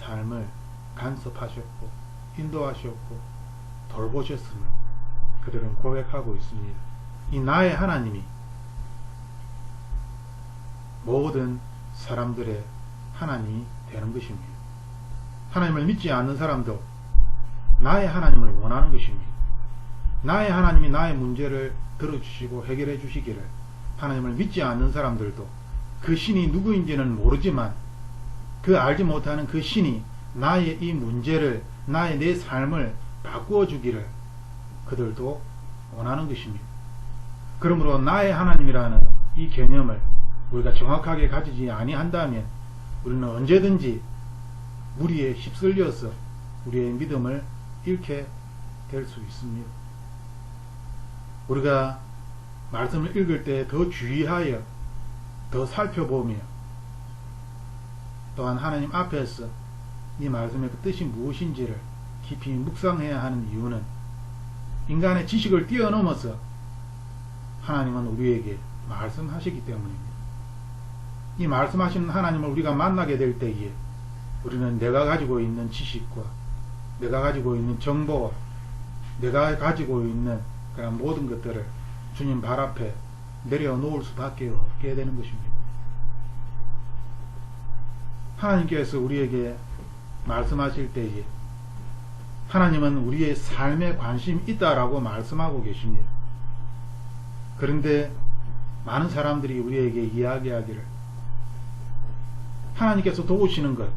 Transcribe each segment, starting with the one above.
삶을 간섭하셨고 인도하셨고 돌보셨음을 그들은 고백하고 있습니다. 이 나의 하나님이 모든 사람들의 하나님이 되는 것입니다. 하나님을 믿지 않는 사람도 나의 하나님을 원하는 것입니다. 나의 하나님이 나의 문제를 들어주시고 해결해 주시기를 하나님을 믿지 않는 사람들도 그 신이 누구인지는 모르지만 그 알지 못하는 그 신이 나의 이 문제를 나의 내 삶을 바꾸어 주기를 그들도 원하는 것입니다. 그러므로 나의 하나님이라는 이 개념을 우리가 정확하게 가지지 아니한다면 우리는 언제든지 무리에 휩쓸려서 우리의 믿음을 잃게 될 수 있습니다. 우리가 말씀을 읽을 때 더 주의하여 더 살펴보며 또한 하나님 앞에서 이 말씀의 그 뜻이 무엇인지를 깊이 묵상해야 하는 이유는 인간의 지식을 뛰어넘어서 하나님은 우리에게 말씀하시기 때문입니다. 이 말씀하시는 하나님을 우리가 만나게 될 때에 우리는 내가 가지고 있는 지식과 내가 가지고 있는 정보와 내가 가지고 있는 그런 모든 것들을 주님 발 앞에 내려놓을 수밖에 없게 되는 것입니다. 하나님께서 우리에게 말씀하실 때에 하나님은 우리의 삶에 관심이 있다라고 말씀하고 계십니다. 그런데 많은 사람들이 우리에게 이야기하기를 하나님께서 도우시는 것,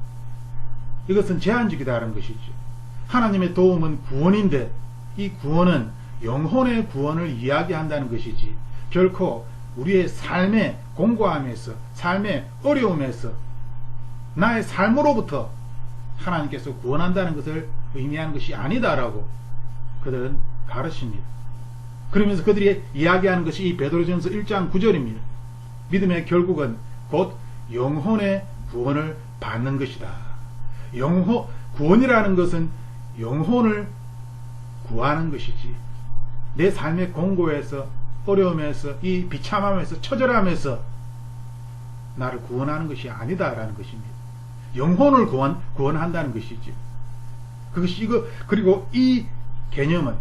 이것은 제한적이다라는 것이죠. 하나님의 도움은 구원인데 이 구원은 영혼의 구원을 이야기한다는 것이지 결코 우리의 삶의 공고함에서 삶의 어려움에서 나의 삶으로부터 하나님께서 구원한다는 것을 의미하는 것이 아니다라고 그들은 가르칩니다. 그러면서 그들이 이야기하는 것이 이 베드로전서 1장 9절입니다. 믿음의 결국은 곧 영혼의 구원을 받는 것이다. 구원이라는 것은 영혼을 구하는 것이지 내 삶의 공고에서 어려움에서 이 비참함에서 처절함에서 나를 구원하는 것이 아니다라는 것입니다. 영혼을 구원한다는 것이지. 그리고 이 개념은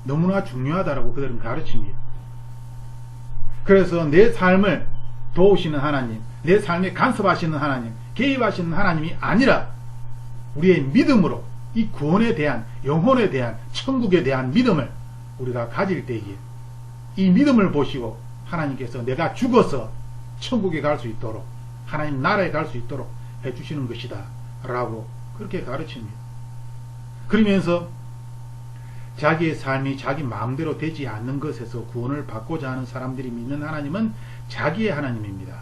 너무나 중요하다라고 그들은 가르칩니다. 그래서 내 삶을 도우시는 하나님, 내 삶에 간섭하시는 하나님, 개입하시는 하나님이 아니라 우리의 믿음으로 이 구원에 대한, 영혼에 대한, 천국에 대한 믿음을 우리가 가질 때에 이 믿음을 보시고 하나님께서 내가 죽어서 천국에 갈 수 있도록 하나님 나라에 갈 수 있도록 해주시는 것이다 라고 그렇게 가르칩니다. 그러면서 자기의 삶이 자기 마음대로 되지 않는 것에서 구원을 받고자 하는 사람들이 믿는 하나님은 자기의 하나님입니다.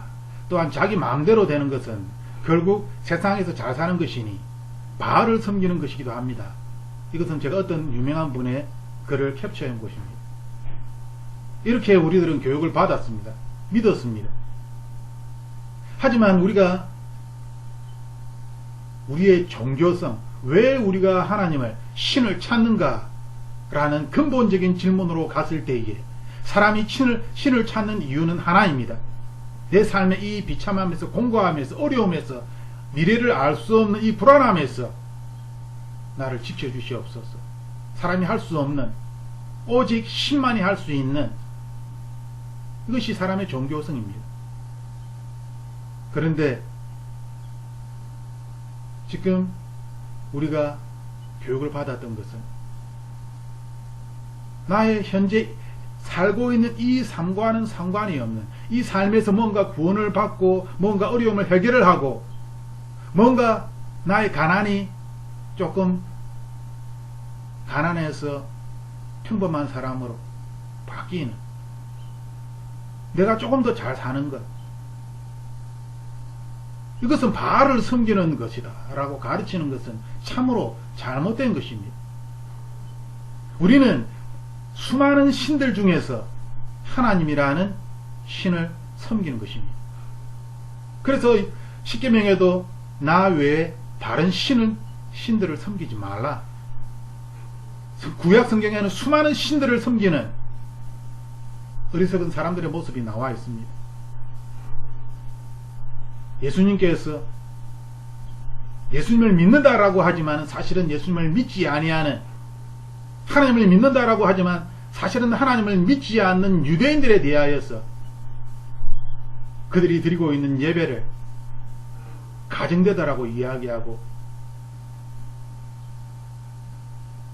또한 자기 마음대로 되는 것은 결국 세상에서 잘 사는 것이니 바알을 섬기는 것이기도 합니다. 이것은 제가 어떤 유명한 분의 글을 캡처한 것입니다. 이렇게 우리들은 교육을 받았습니다. 믿었습니다. 하지만 우리가 우리의 종교성, 왜 우리가 하나님을 신을 찾는가 라는 근본적인 질문으로 갔을 때에 사람이 신을 찾는 이유는 하나입니다. 내 삶의 이 비참함에서 공고함에서 어려움에서 미래를 알 수 없는 이 불안함에서 나를 지켜주시옵소서. 사람이 할 수 없는 오직 신만이 할 수 있는 이것이 사람의 종교성입니다. 그런데 지금 우리가 교육을 받았던 것은 나의 현재 살고 있는 이 삶과는 상관이 없는 이 삶에서 뭔가 구원을 받고 뭔가 어려움을 해결을 하고 뭔가 나의 가난이 조금 가난해서 평범한 사람으로 바뀌는 내가 조금 더 잘 사는 것, 이것은 바알을 섬기는 것이다 라고 가르치는 것은 참으로 잘못된 것입니다. 우리는 수많은 신들 중에서 하나님이라는 신을 섬기는 것입니다. 그래서 십계명에도 나 외에 다른 신들을 섬기지 말라. 구약 성경에는 수많은 신들을 섬기는 어리석은 사람들의 모습이 나와 있습니다. 예수님께서 예수님을 믿는다라고 하지만 사실은 예수님을 믿지 아니하는, 하나님을 믿는다라고 하지만 사실은 하나님을 믿지 않는 유대인들에 대하여서 그들이 드리고 있는 예배를 가정되다라고 이야기하고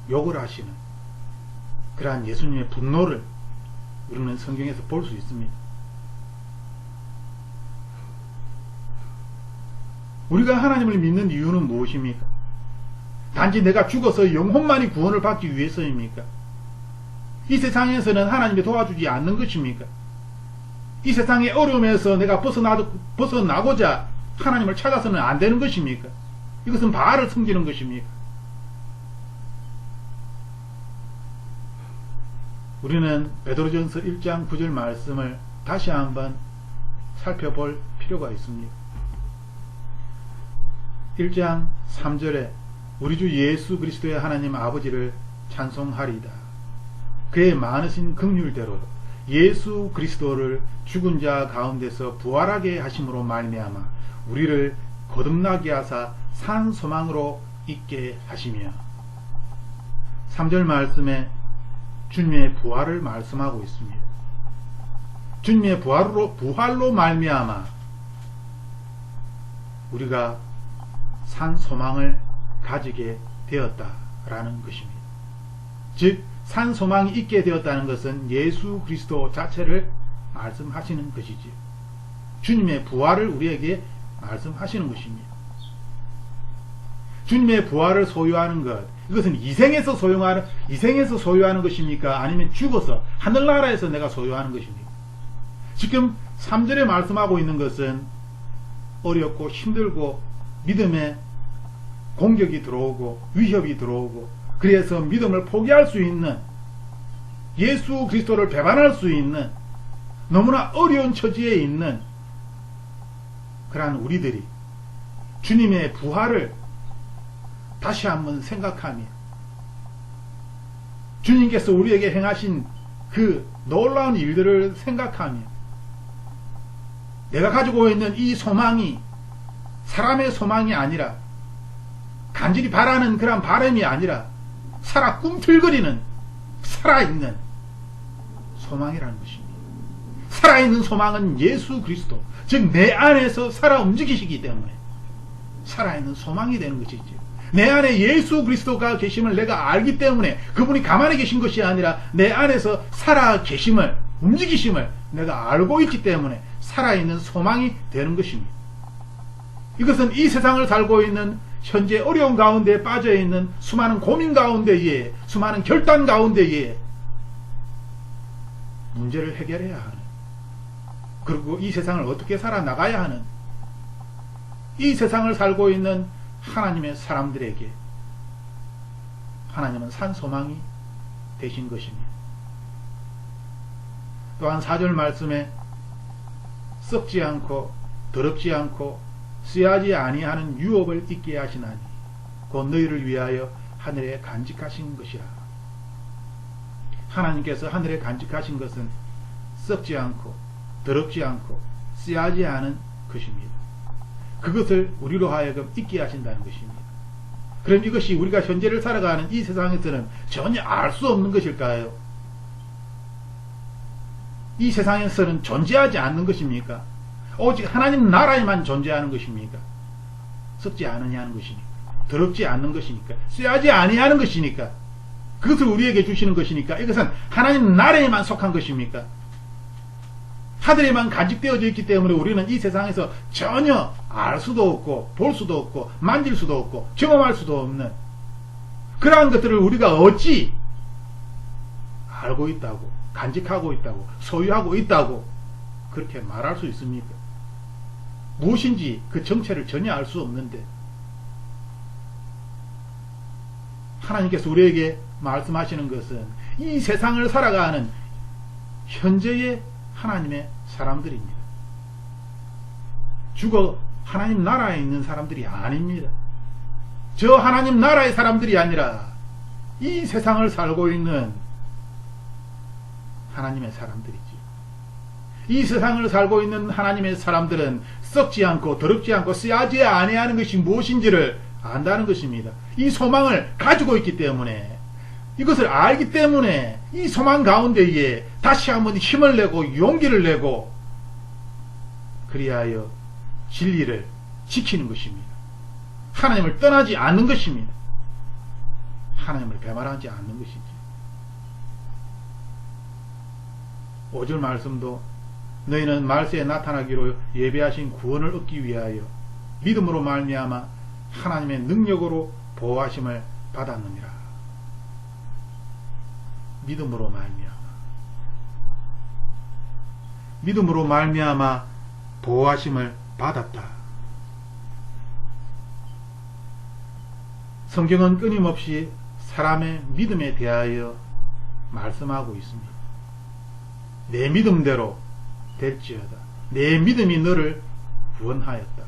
욕을 하시는 그러한 예수님의 분노를 우리는 성경에서 볼 수 있습니다. 우리가 하나님을 믿는 이유는 무엇입니까? 단지 내가 죽어서 영혼만이 구원을 받기 위해서입니까? 이 세상에서는 하나님이 도와주지 않는 것입니까? 이 세상의 어려움에서 내가 벗어나고자 하나님을 찾아서는 안 되는 것입니까? 이것은 바알을 섬기는 것입니까? 우리는 베드로전서 1장 9절 말씀을 다시 한번 살펴볼 필요가 있습니다. 1장 3절에 우리 주 예수 그리스도의 하나님 아버지를 찬송하리이다. 그의 많으신 긍휼대로 예수 그리스도를 죽은 자 가운데서 부활하게 하심으로 말미암아 우리를 거듭나게 하사 산 소망으로 있게 하시며, 3절 말씀에 주님의 부활을 말씀하고 있습니다. 주님의 부활로 말미암아 우리가 산 소망을 가지게 되었다라는 것입니다. 즉 산 소망이 있게 되었다는 것은 예수 그리스도 자체를 말씀하시는 것이지, 주님의 부활을 우리에게 말씀하시는 것입니다. 주님의 부활을 소유하는 것, 이것은 이생에서 소유하는 것입니까? 아니면 죽어서 하늘나라에서 내가 소유하는 것입니까? 지금 3절에 말씀하고 있는 것은 어렵고 힘들고 믿음에 공격이 들어오고 위협이 들어오고, 그래서 믿음을 포기할 수 있는, 예수 그리스도를 배반할 수 있는 너무나 어려운 처지에 있는 그러한 우리들이 주님의 부활을 다시 한번 생각하며, 주님께서 우리에게 행하신 그 놀라운 일들을 생각하며, 내가 가지고 있는 이 소망이 사람의 소망이 아니라, 간절히 바라는 그런 바람이 아니라 살아 꿈틀거리는 살아있는 소망이라는 것입니다. 살아있는 소망은 예수 그리스도, 즉 내 안에서 살아 움직이시기 때문에 살아있는 소망이 되는 것이죠. 내 안에 예수 그리스도가 계심을 내가 알기 때문에, 그분이 가만히 계신 것이 아니라 내 안에서 살아 계심을, 움직이심을 내가 알고 있기 때문에 살아있는 소망이 되는 것입니다. 이것은 이 세상을 살고 있는, 현재 어려운 가운데 빠져있는 수많은 고민 가운데에, 수많은 결단 가운데에 문제를 해결해야 하는, 그리고 이 세상을 어떻게 살아나가야 하는, 이 세상을 살고 있는 하나님의 사람들에게 하나님은 산 소망이 되신 것입니다. 또한 4절 말씀에 썩지 않고 더럽지 않고 쓰야지 아니하는 유업을 있게 하시나니 곧 너희를 위하여 하늘에 간직하신 것이라. 하나님께서 하늘에 간직하신 것은 썩지 않고 더럽지 않고 쓰야지 않은 것입니다. 그것을 우리로 하여금 있게 하신다는 것입니다. 그럼 이것이 우리가 현재를 살아가는 이 세상에서는 전혀 알 수 없는 것일까요? 이 세상에서는 존재하지 않는 것입니까? 오직 하나님 나라에만 존재하는 것입니까? 썩지 않으냐는 것이니까, 더럽지 않는 것이니까, 쓰야지 아니하는 것이니까, 그것을 우리에게 주시는 것이니까, 이것은 하나님 나라에만 속한 것입니까? 하늘에만 간직되어져 있기 때문에 우리는 이 세상에서 전혀 알 수도 없고 볼 수도 없고 만질 수도 없고 경험할 수도 없는 그러한 것들을 우리가 어찌 알고 있다고, 간직하고 있다고, 소유하고 있다고 그렇게 말할 수 있습니까? 무엇인지 그 정체를 전혀 알 수 없는데, 하나님께서 우리에게 말씀하시는 것은 이 세상을 살아가는 현재의 하나님의 사람들입니다. 죽어 하나님 나라에 있는 사람들이 아닙니다. 저 하나님 나라의 사람들이 아니라 이 세상을 살고 있는 하나님의 사람들이지. 이 세상을 살고 있는 하나님의 사람들은 썩지 않고 더럽지 않고 쓰야지 아니하는 것이 무엇인지를 안다는 것입니다. 이 소망을 가지고 있기 때문에, 이것을 알기 때문에 이 소망 가운데에 다시 한번 힘을 내고 용기를 내고 그리하여 진리를 지키는 것입니다. 하나님을 떠나지 않는 것입니다. 하나님을 배반하지 않는 것이지. 5절 말씀도 너희는 말세에 나타나기로 예배하신 구원을 얻기 위하여 믿음으로 말미암아 하나님의 능력으로 보호하심을 받았느니라. 믿음으로 말미암아, 믿음으로 말미암아 보호하심을 받았다. 성경은 끊임없이 사람의 믿음에 대하여 말씀하고 있습니다. 내 믿음대로 될지어다. 내 믿음이 너를 구원하였다.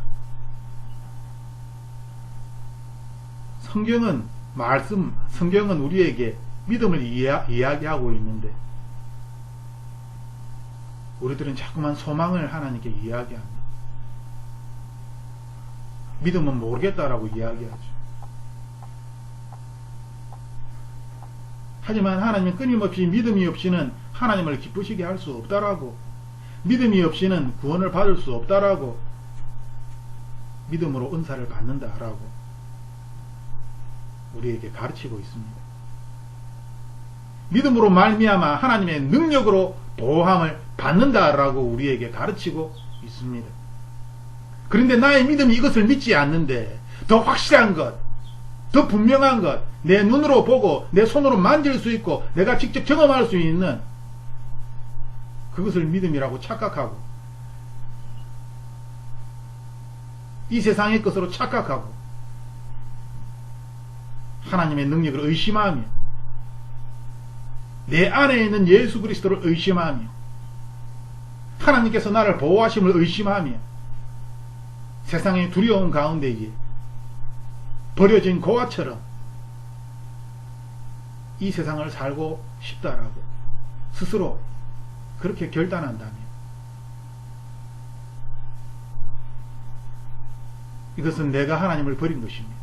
성경은 우리에게 믿음을 이야기하고 있는데 우리들은 자꾸만 소망을 하나님께 이야기합니다. 믿음은 모르겠다라고 이야기하죠. 하지만 하나님은 끊임없이 믿음이 없이는 하나님을 기쁘시게 할 수 없다라고, 믿음이 없이는 구원을 받을 수 없다라고, 믿음으로 은사를 받는다라고 우리에게 가르치고 있습니다. 믿음으로 말미암아 하나님의 능력으로 보호함을 받는다라고 우리에게 가르치고 있습니다. 그런데 나의 믿음이 이것을 믿지 않는데 더 확실한 것, 더 분명한 것, 내 눈으로 보고 내 손으로 만질 수 있고 내가 직접 경험할 수 있는 그것을 믿음이라고 착각하고 이 세상의 것으로 착각하고 하나님의 능력을 의심하며 내 안에 있는 예수 그리스도를 의심하며 하나님께서 나를 보호하심을 의심하며 세상의 두려움 가운데에 버려진 고아처럼 이 세상을 살고 싶다라고 스스로 그렇게 결단한다면 이것은 내가 하나님을 버린 것입니다.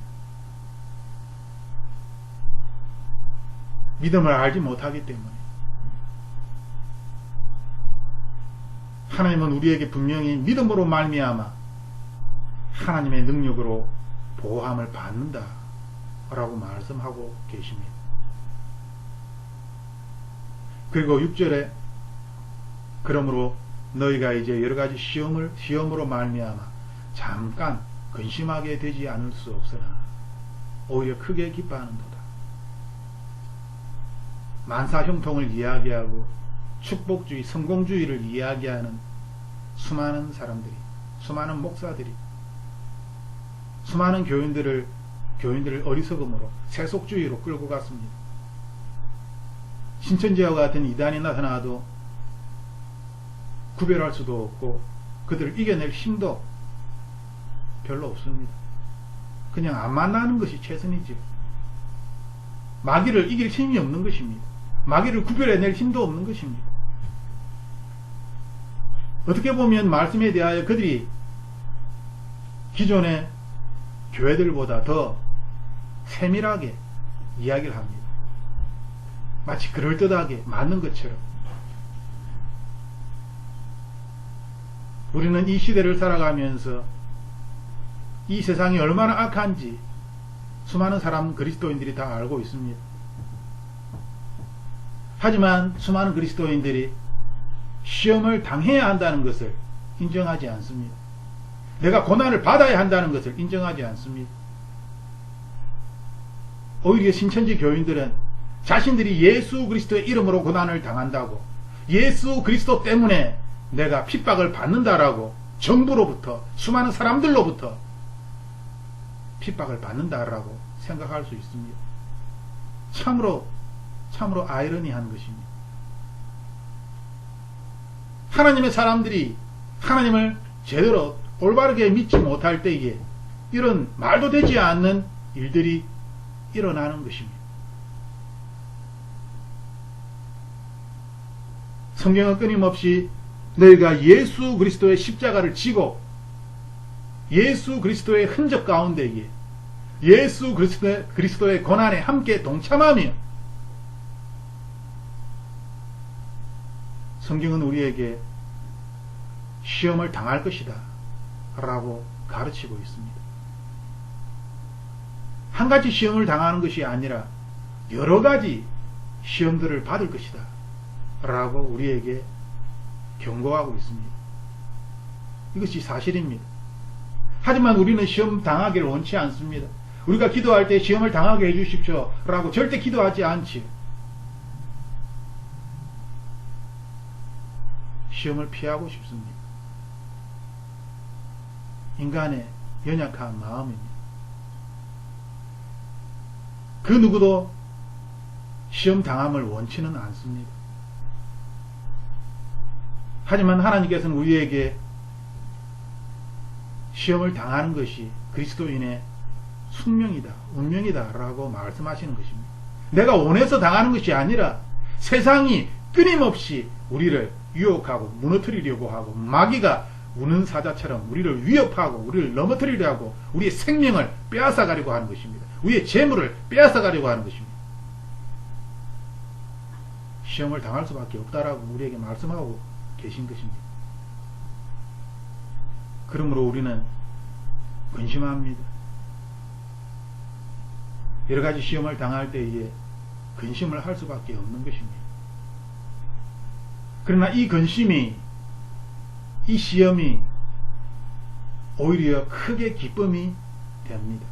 믿음을 알지 못하기 때문에. 하나님은 우리에게 분명히 믿음으로 말미암아 하나님의 능력으로 보호함을 받는다 라고 말씀하고 계십니다. 그리고 6절에 그러므로 너희가 이제 여러가지 시험으로 말미암아 잠깐 근심하게 되지 않을 수 없으나 오히려 크게 기뻐하는도다. 만사형통을 이야기하고 축복주의, 성공주의를 이야기하는 수많은 사람들이, 수많은 목사들이, 수많은 교인들을 어리석음으로 세속주의로 끌고 갔습니다. 신천지와 같은 이단이 나타나도 구별할 수도 없고 그들을 이겨낼 힘도 별로 없습니다. 그냥 안 만나는 것이 최선이죠. 마귀를 이길 힘이 없는 것입니다. 마귀를 구별해낼 힘도 없는 것입니다. 어떻게 보면 말씀에 대하여 그들이 기존의 교회들보다 더 세밀하게 이야기를 합니다. 마치 그럴듯하게 맞는 것처럼. 우리는 이 시대를 살아가면서 이 세상이 얼마나 악한지 수많은 사람 그리스도인들이 다 알고 있습니다. 하지만 수많은 그리스도인들이 시험을 당해야 한다는 것을 인정하지 않습니다. 내가 고난을 받아야 한다는 것을 인정하지 않습니다. 오히려 신천지 교인들은 자신들이 예수 그리스도의 이름으로 고난을 당한다고, 예수 그리스도 때문에 내가 핍박을 받는다라고 정부로부터, 수많은 사람들로부터 핍박을 받는다라고 생각할 수 있습니다. 참으로 아이러니한 것입니다. 하나님의 사람들이 하나님을 제대로 올바르게 믿지 못할 때에 이런 말도 되지 않는 일들이 일어나는 것입니다. 성경은 끊임없이 너희가 예수 그리스도의 십자가를 지고 예수 그리스도의 흔적 가운데에, 예수 그리스도의 고난에 함께 동참하며 성경은 우리에게 시험을 당할 것이다 라고 가르치고 있습니다. 한 가지 시험을 당하는 것이 아니라 여러 가지 시험들을 받을 것이다 라고 우리에게 경고하고 있습니다. 이것이 사실입니다. 하지만 우리는 시험 당하기를 원치 않습니다. 우리가 기도할 때 시험을 당하게 해주십시오 라고 절대 기도하지 않지요. 시험을 피하고 싶습니다. 인간의 연약한 마음입니다. 그 누구도 시험 당함을 원치는 않습니다. 하지만 하나님께서는 우리에게 시험을 당하는 것이 그리스도인의 숙명이다, 운명이다 라고 말씀하시는 것입니다. 내가 원해서 당하는 것이 아니라 세상이 끊임없이 우리를 유혹하고 무너뜨리려고 하고 마귀가 우는 사자처럼 우리를 위협하고 우리를 넘어뜨리려 하고 우리의 생명을 빼앗아가려고 하는 것입니다. 우리의 재물을 빼앗아가려고 하는 것입니다. 시험을 당할 수밖에 없다라고 우리에게 말씀하고 계신 것입니다. 그러므로 우리는 근심합니다. 여러가지 시험을 당할 때에 근심을 할 수밖에 없는 것입니다. 그러나 이 근심이, 이 시험이 오히려 크게 기쁨이 됩니다.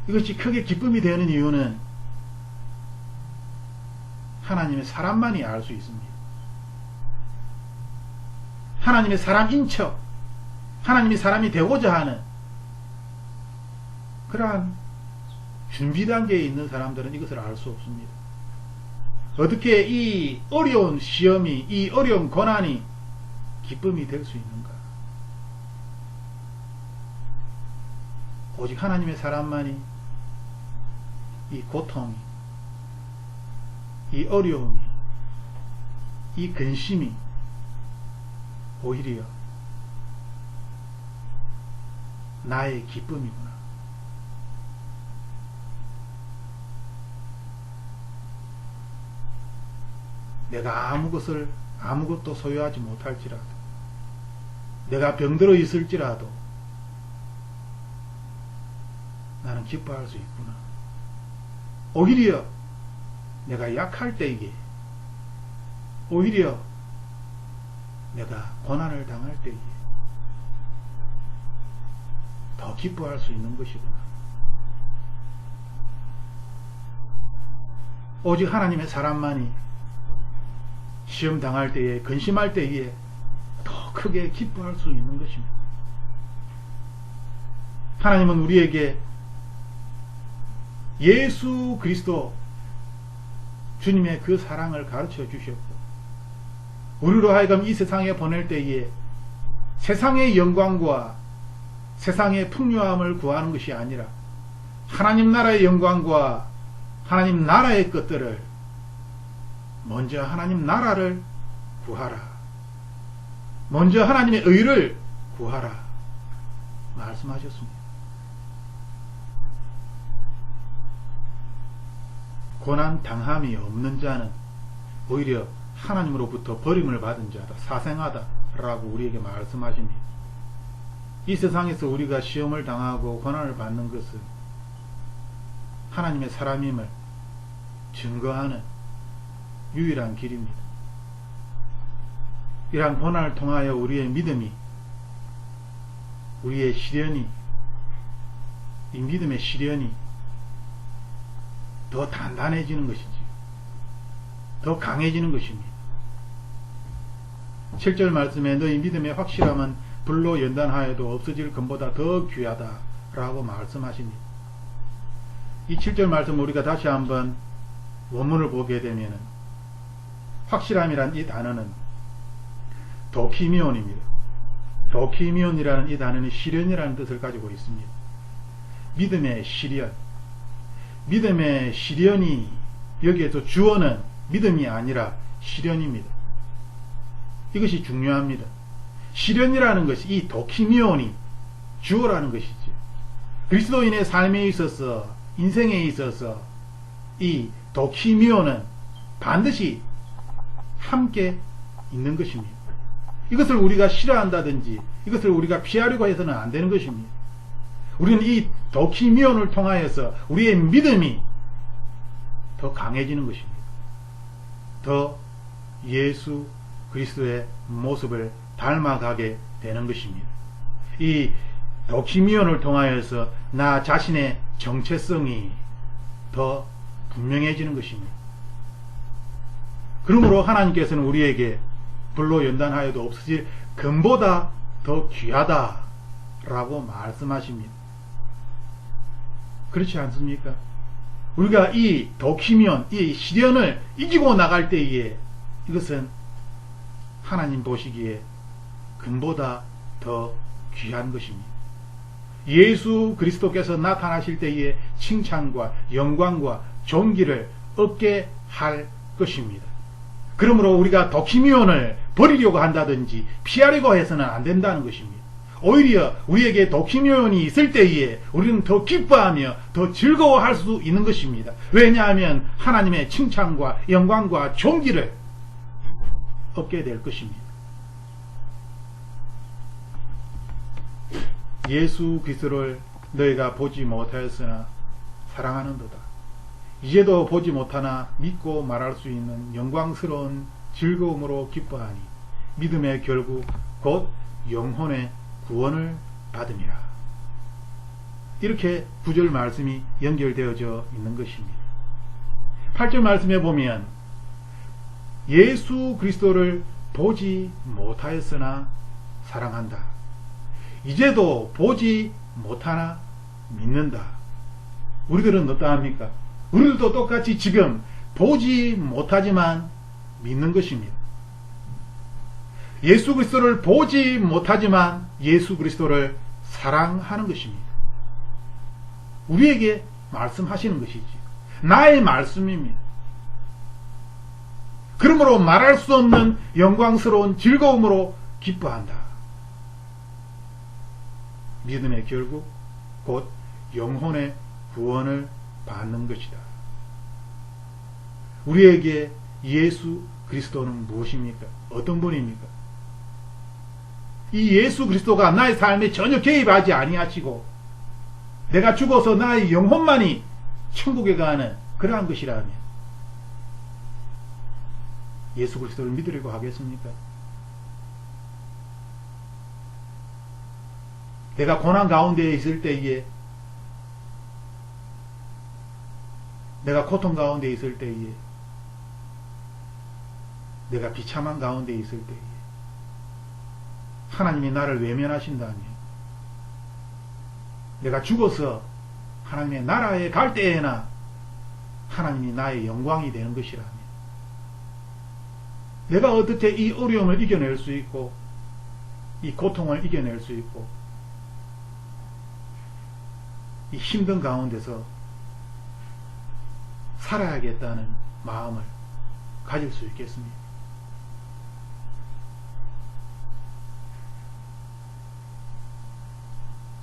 이것이 크게 기쁨이 되는 이유는 하나님의 사람만이 알 수 있습니다. 하나님의 사람인 척, 하나님이 사람이 되고자 하는 그러한 준비 단계에 있는 사람들은 이것을 알 수 없습니다. 어떻게 이 어려운 시험이, 이 어려운 고난이 기쁨이 될 수 있는가? 오직 하나님의 사람만이 이 고통이, 이 어려움이, 이 근심이 오히려 나의 기쁨이구나. 내가 아무것도 소유하지 못할지라도, 내가 병들어 있을지라도 나는 기뻐할 수 있구나. 오히려 내가 약할 때에, 오히려 내가 고난을 당할 때에 더 기뻐할 수 있는 것이구나. 오직 하나님의 사람만이 시험 당할 때에, 근심할 때에 더 크게 기뻐할 수 있는 것입니다. 하나님은 우리에게 예수 그리스도 주님의 그 사랑을 가르쳐 주셨고, 우리로 하여금 이 세상에 보낼 때에 세상의 영광과 세상의 풍요함을 구하는 것이 아니라 하나님 나라의 영광과 하나님 나라의 것들을, 먼저 하나님 나라를 구하라, 먼저 하나님의 의를 구하라 말씀하셨습니다. 고난 당함이 없는 자는 오히려 하나님으로부터 버림을 받은 자다, 사생하다 라고 우리에게 말씀하십니다. 이 세상에서 우리가 시험을 당하고 고난을 받는 것은 하나님의 사람임을 증거하는 유일한 길입니다. 이러한 고난을 통하여 우리의 믿음이, 우리의 시련이, 이 믿음의 시련이 더 단단해지는 것이지, 더 강해지는 것입니다. 7절 말씀에 너희 믿음의 확실함은 불로 연단하여도 없어질 금보다 더 귀하다 라고 말씀하십니다. 이 7절 말씀 우리가 다시 한번 원문을 보게 되면 확실함이란 이 단어는 도키미온입니다. 도키미온이라는 이 단어는 시련이라는 뜻을 가지고 있습니다. 믿음의 시련, 믿음의 시련이, 여기에서 주어는 믿음이 아니라 시련입니다. 이것이 중요합니다. 시련이라는 것이, 이 도키미온이 주어라는 것이죠. 그리스도인의 삶에 있어서, 인생에 있어서 이 도키미오는 반드시 함께 있는 것입니다. 이것을 우리가 싫어한다든지 이것을 우리가 피하려고 해서는 안 되는 것입니다. 우리는 이 도키미온을 통하여서 우리의 믿음이 더 강해지는 것입니다. 더 예수 그리스도의 모습을 닮아가게 되는 것입니다. 이 도키미온을 통하여서 나 자신의 정체성이 더 분명해지는 것입니다. 그러므로 하나님께서는 우리에게 불로 연단하여도 없어질 금보다 더 귀하다라고 말씀하십니다. 그렇지 않습니까? 우리가 이 도키미온, 이 시련을 이기고 나갈 때에 이것은 하나님 보시기에 금보다 더 귀한 것입니다. 예수 그리스도께서 나타나실 때에 칭찬과 영광과 존귀를 얻게 할 것입니다. 그러므로 우리가 도키미온을 버리려고 한다든지 피하려고 해서는 안 된다는 것입니다. 오히려 우리에게 도키미온이 있을 때에 우리는 더 기뻐하며 더 즐거워할 수 있는 것입니다. 왜냐하면 하나님의 칭찬과 영광과 존귀를 얻게 될 것입니다. 예수 그리스도를 너희가 보지 못하였으나 사랑하는도다. 이제도 보지 못하나 믿고 말할 수 있는 영광스러운 즐거움으로 기뻐하니 믿음의 결국 곧 영혼의 구원을 받음이라. 이렇게 9절 말씀이 연결되어져 있는 것입니다. 8절 말씀에 보면 예수 그리스도를 보지 못하였으나 사랑한다. 이제도 보지 못하나 믿는다. 우리들은 어떠합니까? 우리들도 똑같이 지금 보지 못하지만 믿는 것입니다. 예수 그리스도를 보지 못하지만 예수 그리스도를 사랑하는 것입니다. 우리에게 말씀하시는 것이지. 나의 말씀입니다. 그러므로 말할 수 없는 영광스러운 즐거움으로 기뻐한다. 믿음의 결국 곧 영혼의 구원을 받는 것이다. 우리에게 예수 그리스도는 무엇입니까? 어떤 분입니까? 이 예수 그리스도가 나의 삶에 전혀 개입하지 아니하시고 내가 죽어서 나의 영혼만이 천국에 가는 그러한 것이라면 예수 그리스도를 믿으려고 하겠습니까? 내가 고난 가운데 있을 때에, 내가 고통 가운데 있을 때에, 내가 비참한 가운데 있을 때에 하나님이 나를 외면하신다면, 내가 죽어서 하나님의 나라에 갈 때에나 하나님이 나의 영광이 되는 것이라면, 내가 어떻게 이 어려움을 이겨낼 수 있고 이 고통을 이겨낼 수 있고 이 힘든 가운데서 살아야겠다는 마음을 가질 수 있겠습니까?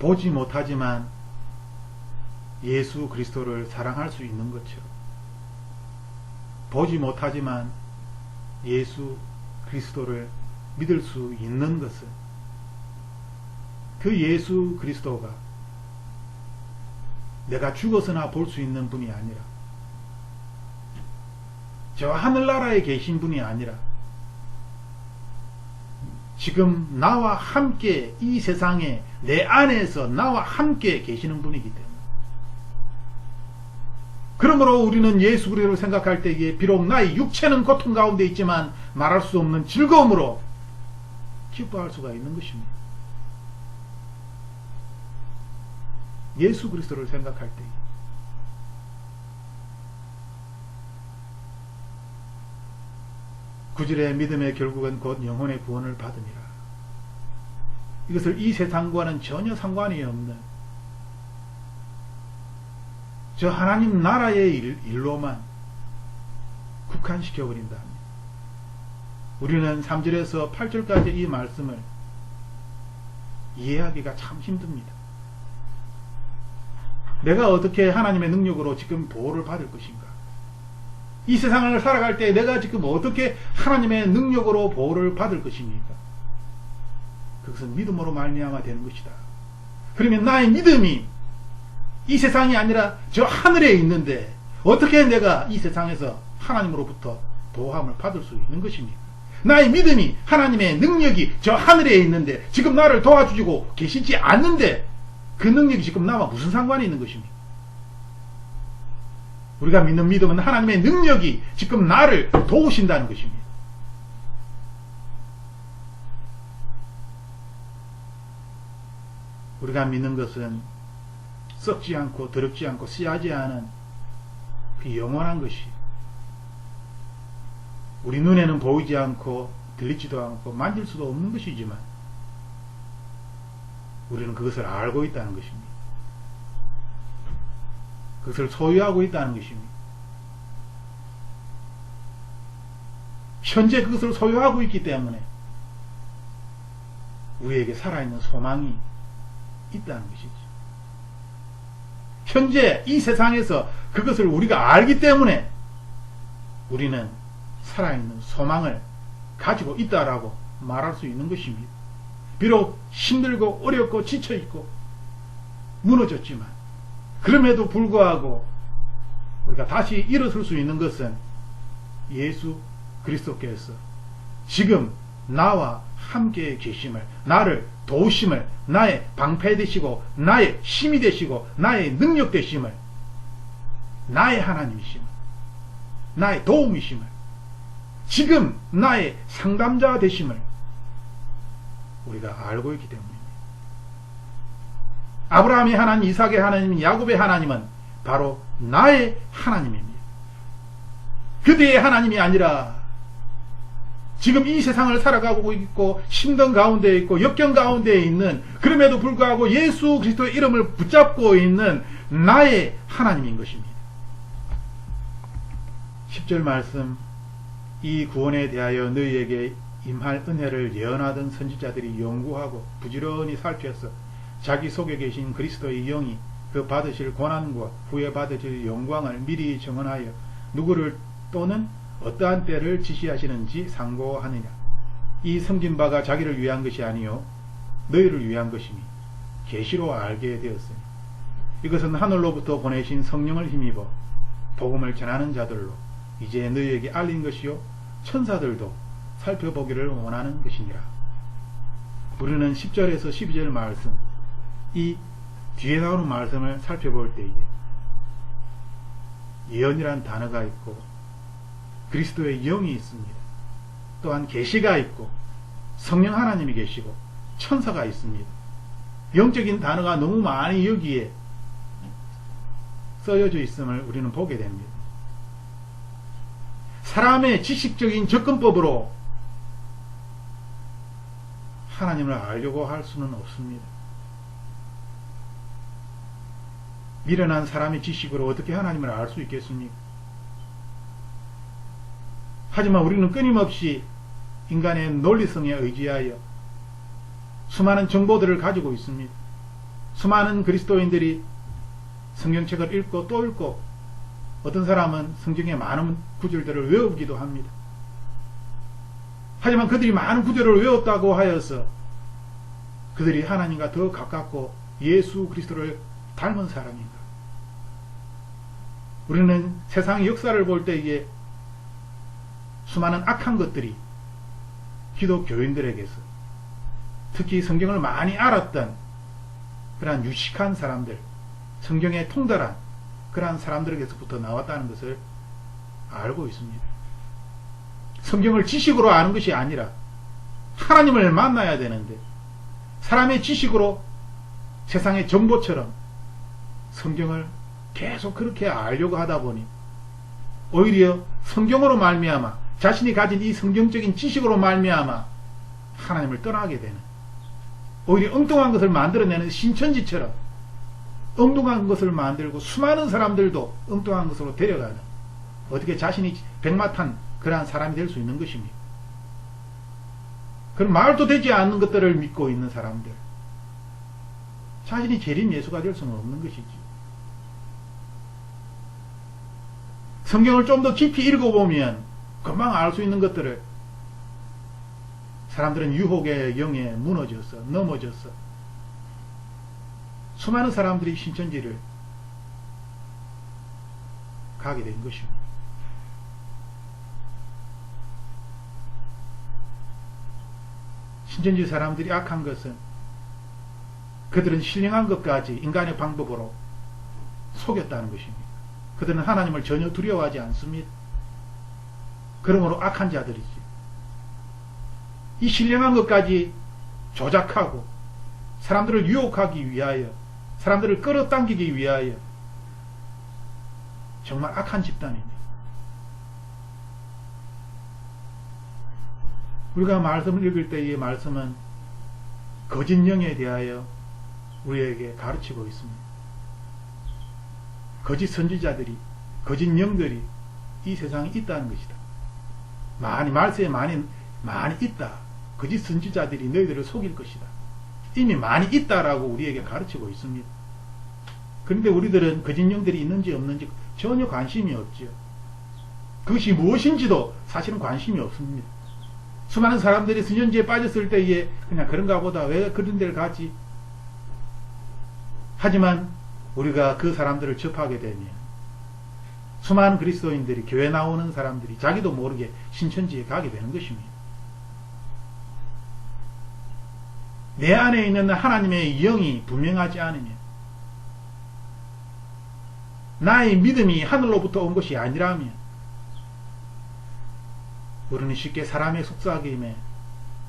보지 못하지만 예수 그리스도를 사랑할 수 있는 것처럼, 보지 못하지만 예수 그리스도를 믿을 수 있는 것은 그 예수 그리스도가 내가 죽어서나 볼 수 있는 분이 아니라, 저 하늘나라에 계신 분이 아니라 지금 나와 함께 이 세상에 내 안에서 나와 함께 계시는 분이기 때문에, 그러므로 우리는 예수 그리스도를 생각할 때에 비록 나의 육체는 고통 가운데 있지만 말할 수 없는 즐거움으로 기뻐할 수가 있는 것입니다. 예수 그리스도를 생각할 때에 구절의 믿음의 결국은 곧 영혼의 구원을 받음이라. 이것을 이 세상과는 전혀 상관이 없는 저 하나님 나라의 일로만 국한시켜버린다. 우리는 3절에서 8절까지 이 말씀을 이해하기가 참 힘듭니다. 내가 어떻게 하나님의 능력으로 지금 보호를 받을 것인가? 이 세상을 살아갈 때 내가 지금 어떻게 하나님의 능력으로 보호를 받을 것입니까? 그것은 믿음으로 말미암아 되는 것이다. 그러면 나의 믿음이 이 세상이 아니라 저 하늘에 있는데 어떻게 내가 이 세상에서 하나님으로부터 보호함을 받을 수 있는 것입니까? 나의 믿음이 하나님의 능력이 저 하늘에 있는데 지금 나를 도와주고 계시지 않는데 그 능력이 지금 나와 무슨 상관이 있는 것입니까? 우리가 믿는 믿음은 하나님의 능력이 지금 나를 도우신다는 것입니다. 우리가 믿는 것은 썩지 않고 더럽지 않고 씨하지 않은 그 영원한 것이 우리 눈에는 보이지 않고 들리지도 않고 만질 수도 없는 것이지만 우리는 그것을 알고 있다는 것입니다. 그것을 소유하고 있다는 것입니다. 현재 그것을 소유하고 있기 때문에 우리에게 살아있는 소망이 있다는 것이죠. 현재 이 세상에서 그것을 우리가 알기 때문에 우리는 살아있는 소망을 가지고 있다라고 말할 수 있는 것입니다. 비록 힘들고 어렵고 지쳐있고 무너졌지만 그럼에도 불구하고 우리가 다시 일어설 수 있는 것은 예수 그리스도께서 지금 나와 함께 계심을, 나를 도우심을, 나의 방패 되시고 나의 힘이 되시고 나의 능력 되심을, 나의 하나님이심을, 나의 도움이심을, 지금 나의 상담자 되심을 우리가 알고 있기 때문입니다. 아브라함의 하나님, 이삭의 하나님, 야곱의 하나님은 바로 나의 하나님입니다. 그대의 하나님이 아니라 지금 이 세상을 살아가고 있고 힘든 가운데 있고 역경 가운데 있는, 그럼에도 불구하고 예수 그리스도의 이름을 붙잡고 있는 나의 하나님인 것입니다. 10절 말씀, 이 구원에 대하여 너희에게 임할 은혜를 예언하던 선지자들이 연구하고 부지런히 살펴서 자기 속에 계신 그리스도의 영이 그 받으실 고난과 후에 받으실 영광을 미리 정언하여 누구를 또는 어떠한 때를 지시하시는지 상고하느냐. 이 섬긴 바가 자기를 위한 것이 아니요 너희를 위한 것이니 계시로 알게 되었으니 이것은 하늘로부터 보내신 성령을 힘입어 복음을 전하는 자들로 이제 너희에게 알린 것이요 천사들도 살펴보기를 원하는 것이니라. 우리는 10절에서 12절 말씀, 이 뒤에 나오는 말씀을 살펴볼 때에 예언이란 단어가 있고 그리스도의 영이 있습니다. 또한 계시가 있고 성령 하나님이 계시고 천사가 있습니다. 영적인 단어가 너무 많이 여기에 써여져 있음을 우리는 보게 됩니다. 사람의 지식적인 접근법으로 하나님을 알려고 할 수는 없습니다. 미련한 사람의 지식으로 어떻게 하나님을 알 수 있겠습니까? 하지만 우리는 끊임없이 인간의 논리성에 의지하여 수많은 정보들을 가지고 있습니다. 수많은 그리스도인들이 성경책을 읽고 또 읽고 어떤 사람은 성경의 많은 구절들을 외우기도 합니다. 하지만 그들이 많은 구절을 외웠다고 하여서 그들이 하나님과 더 가깝고 예수 그리스도를 닮은 사람인가? 우리는 세상의 역사를 볼 때에 수많은 악한 것들이 기독교인들에게서, 특히 성경을 많이 알았던 그러한 유식한 사람들, 성경에 통달한 그러한 사람들에게서부터 나왔다는 것을 알고 있습니다. 성경을 지식으로 아는 것이 아니라 하나님을 만나야 되는데 사람의 지식으로 세상의 정보처럼 성경을 계속 그렇게 알려고 하다 보니 오히려 성경으로 말미암아, 자신이 가진 이 성경적인 지식으로 말미암아 하나님을 떠나게 되는, 오히려 엉뚱한 것을 만들어내는 신천지처럼 엉뚱한 것을 만들고 수많은 사람들도 엉뚱한 것으로 데려가는, 어떻게 자신이 백마탄 그러한 사람이 될 수 있는 것입니까? 그런 말도 되지 않는 것들을 믿고 있는 사람들, 자신이 재림 예수가 될 수는 없는 것이지. 성경을 좀 더 깊이 읽어보면 금방 알 수 있는 것들을 사람들은 유혹의 영에 무너졌어, 넘어졌어. 수많은 사람들이 신천지를 가게 된 것입니다. 신천지 사람들이 악한 것은 그들은 신령한 것까지 인간의 방법으로 속였다는 것입니다. 그들은 하나님을 전혀 두려워하지 않습니다. 그러므로 악한 자들이지. 이 신령한 것까지 조작하고 사람들을 유혹하기 위하여, 사람들을 끌어당기기 위하여 정말 악한 집단입니다. 우리가 말씀을 읽을 때의 말씀은 거짓 영에 대하여 우리에게 가르치고 있습니다. 거짓 선지자들이, 거짓 영들이 이 세상에 있다는 것이다. 말세에 많이 있다. 거짓 선지자들이 너희들을 속일 것이다. 이미 많이 있다라고 우리에게 가르치고 있습니다. 그런데 우리들은 거짓 영들이 있는지 없는지 전혀 관심이 없지요. 그것이 무엇인지도 사실은 관심이 없습니다. 수많은 사람들이 수년지에 빠졌을 때에 그냥 그런가 보다, 왜 그런 데를 가지? 하지만 우리가 그 사람들을 접하게 되면 수많은 그리스도인들이, 교회 나오는 사람들이 자기도 모르게 신천지에 가게 되는 것입니다. 내 안에 있는 하나님의 영이 분명하지 않으면, 나의 믿음이 하늘로부터 온 것이 아니라면 우리는 쉽게 사람의 속삭임에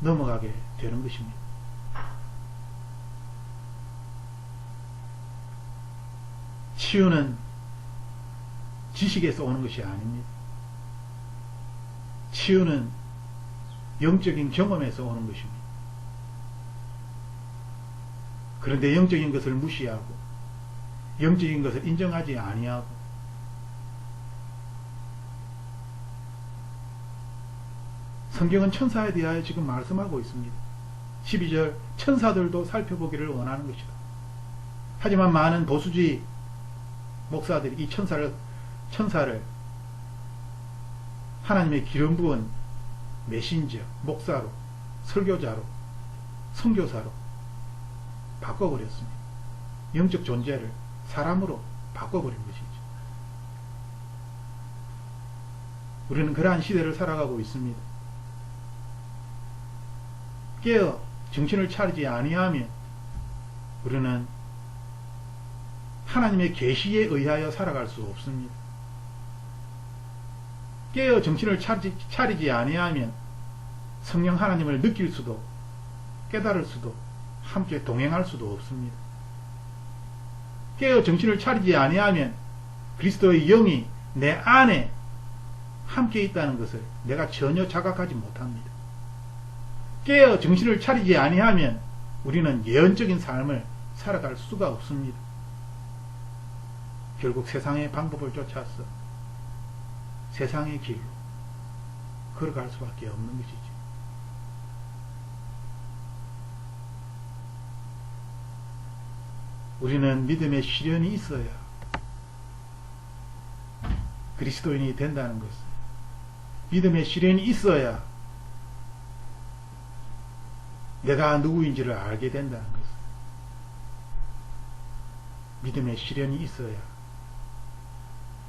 넘어가게 되는 것입니다. 치유는 지식에서 오는 것이 아닙니다. 치유는 영적인 경험에서 오는 것입니다. 그런데 영적인 것을 무시하고 영적인 것을 인정하지 아니하고 성경은 천사에 대하여 지금 말씀하고 있습니다. 12절 천사들도 살펴보기를 원하는 것이다. 하지만 많은 보수주의 목사들이 이 천사를 하나님의 기름 부은 메신저, 목사로, 설교자로, 선교사로 바꿔버렸습니다. 영적 존재를 사람으로 바꿔버린 것이죠. 우리는 그러한 시대를 살아가고 있습니다. 깨어 정신을 차리지 아니하면 우리는 하나님의 계시에 의하여 살아갈 수 없습니다. 깨어 정신을 차리지 아니하면 성령 하나님을 느낄 수도 깨달을 수도 함께 동행할 수도 없습니다. 깨어 정신을 차리지 아니하면 그리스도의 영이 내 안에 함께 있다는 것을 내가 전혀 자각하지 못합니다. 깨어 정신을 차리지 아니하면 우리는 예언적인 삶을 살아갈 수가 없습니다. 결국 세상의 방법을 쫓아서 세상의 길로 걸어갈 수밖에 없는 것이죠. 우리는 믿음의 시련이 있어야 그리스도인이 된다는 것을, 믿음의 시련이 있어야 내가 누구인지를 알게 된다는 것을, 믿음의 시련이 있어야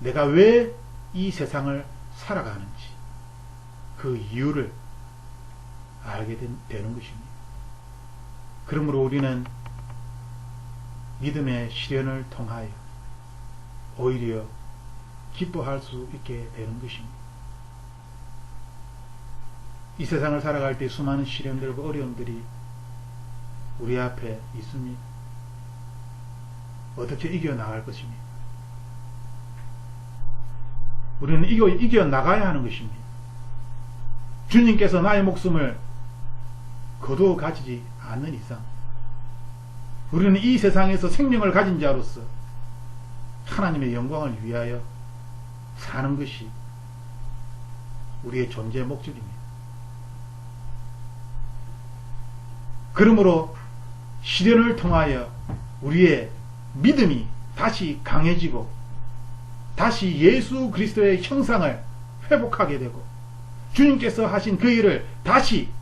내가 왜 이 세상을 살아가는지 그 이유를 알게 되는 것입니다. 그러므로 우리는 믿음의 시련을 통하여 오히려 기뻐할 수 있게 되는 것입니다. 이 세상을 살아갈 때 수많은 시련들과 어려움들이 우리 앞에 있습니다. 어떻게 이겨나갈 것입니까? 우리는 이겨나가야 하는 것입니다. 주님께서 나의 목숨을 거두어 가지지 않는 이상 우리는 이 세상에서 생명을 가진 자로서 하나님의 영광을 위하여 사는 것이 우리의 존재 목적입니다. 그러므로 시련을 통하여 우리의 믿음이 다시 강해지고 다시 예수 그리스도의 형상을 회복하게 되고 주님께서 하신 그 일을 다시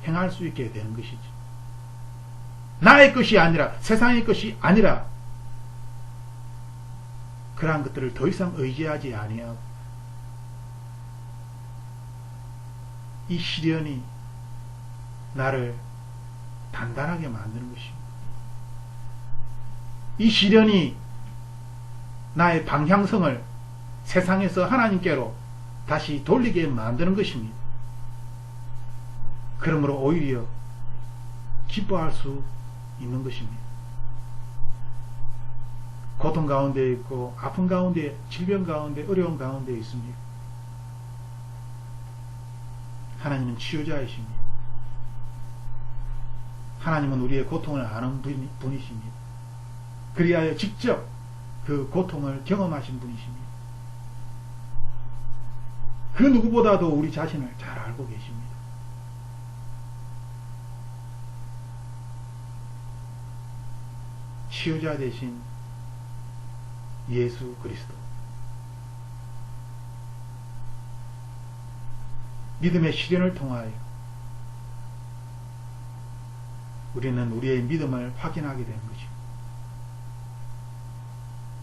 행할 수 있게 되는 것이지. 나의 것이 아니라, 세상의 것이 아니라 그러한 것들을 더 이상 의지하지 아니하고 이 시련이 나를 단단하게 만드는 것입니다. 이 시련이 나의 방향성을 세상에서 하나님께로 다시 돌리게 만드는 것입니다. 그러므로 오히려 기뻐할 수 있는 것입니다. 고통 가운데 있고 아픈 가운데, 질병 가운데, 어려운 가운데 있습니다. 하나님은 치유자이십니다. 하나님은 우리의 고통을 아는 분이십니다. 그리하여 직접 그 고통을 경험하신 분이십니다. 그 누구보다도 우리 자신을 잘 알고 계십니다. 치유자 되신 예수 그리스도, 믿음의 시련을 통하여 우리는 우리의 믿음을 확인하게 되는 것입니다.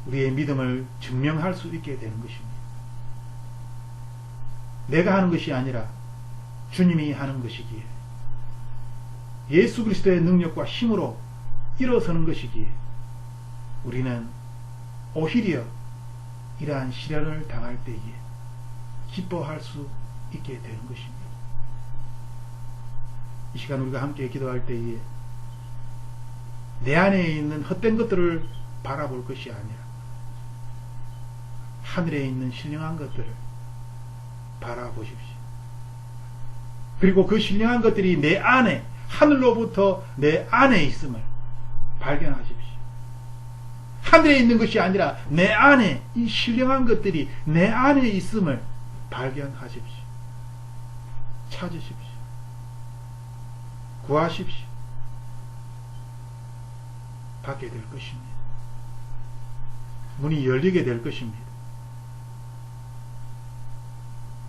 우리의 믿음을 증명할 수 있게 되는 것입니다. 내가 하는 것이 아니라 주님이 하는 것이기에, 예수 그리스도의 능력과 힘으로 일어서는 것이기에 우리는 오히려 이러한 시련을 당할 때에 기뻐할 수 있게 되는 것입니다. 이 시간 우리가 함께 기도할 때에 내 안에 있는 헛된 것들을 바라볼 것이 아니라 하늘에 있는 신령한 것들을 바라보십시오. 그리고 그 신령한 것들이 내 안에, 하늘로부터 내 안에 있음을 발견하십시오. 하늘에 있는 것이 아니라 내 안에, 이 신령한 것들이 내 안에 있음을 발견하십시오. 찾으십시오. 구하십시오. 받게 될 것입니다. 문이 열리게 될 것입니다.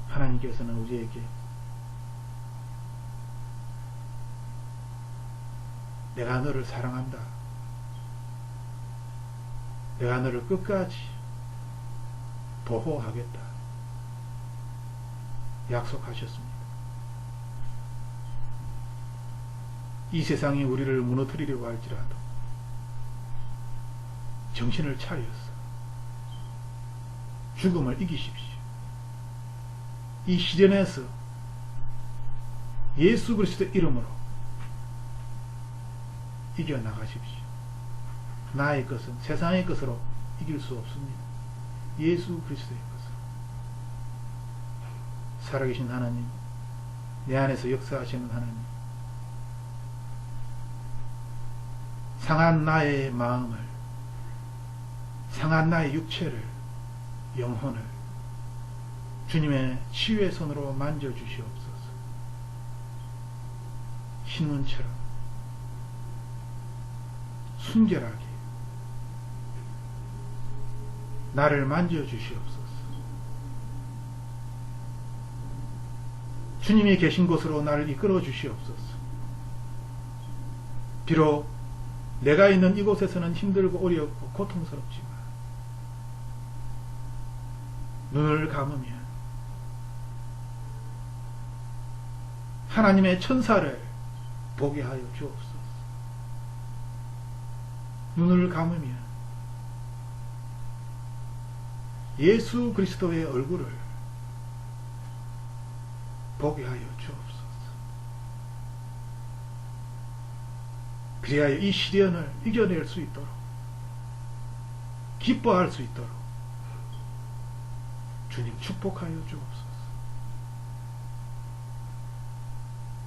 하나님께서는 우리에게 내가 너를 사랑한다, 내가 너를 끝까지 보호하겠다 약속하셨습니다. 이 세상이 우리를 무너뜨리려고 할지라도 정신을 차려서 죽음을 이기십시오. 이 시련에서 예수 그리스도의 이름으로 이겨나가십시오. 나의 것은 세상의 것으로 이길 수 없습니다. 예수 그리스도의 것으로. 살아계신 하나님, 내 안에서 역사하시는 하나님, 상한 나의 마음을, 상한 나의 육체를, 영혼을 주님의 치유의 손으로 만져주시옵소서. 신문처럼 순결하게 나를 만져주시옵소서. 주님이 계신 곳으로 나를 이끌어 주시옵소서. 비록 내가 있는 이곳에서는 힘들고 어렵고 고통스럽지만 눈을 감으면 하나님의 천사를 보게 하여 주옵소서. 눈을 감으면 예수 그리스도의 얼굴을 보게 하여 주옵소서. 그리하여 이 시련을 이겨낼 수 있도록, 기뻐할 수 있도록 주님 축복하여 주옵소서.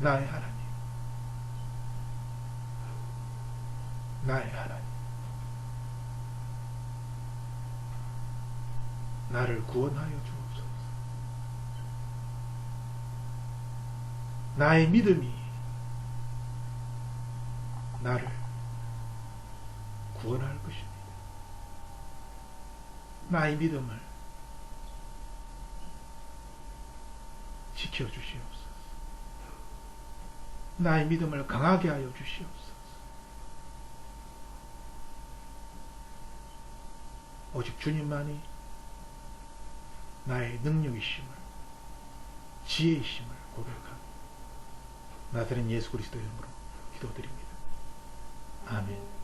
나의 하나님, 나의 하나님, 나를 구원하여 주옵소서. 나의 믿음이 나를 나의 믿음을 지켜주시옵소서. 나의 믿음을 강하게 하여 주시옵소서. 오직 주님만이 나의 능력이심을, 지혜이심을 고백합니다. 나사렛 예수 그리스도 이름으로 기도드립니다. 아멘.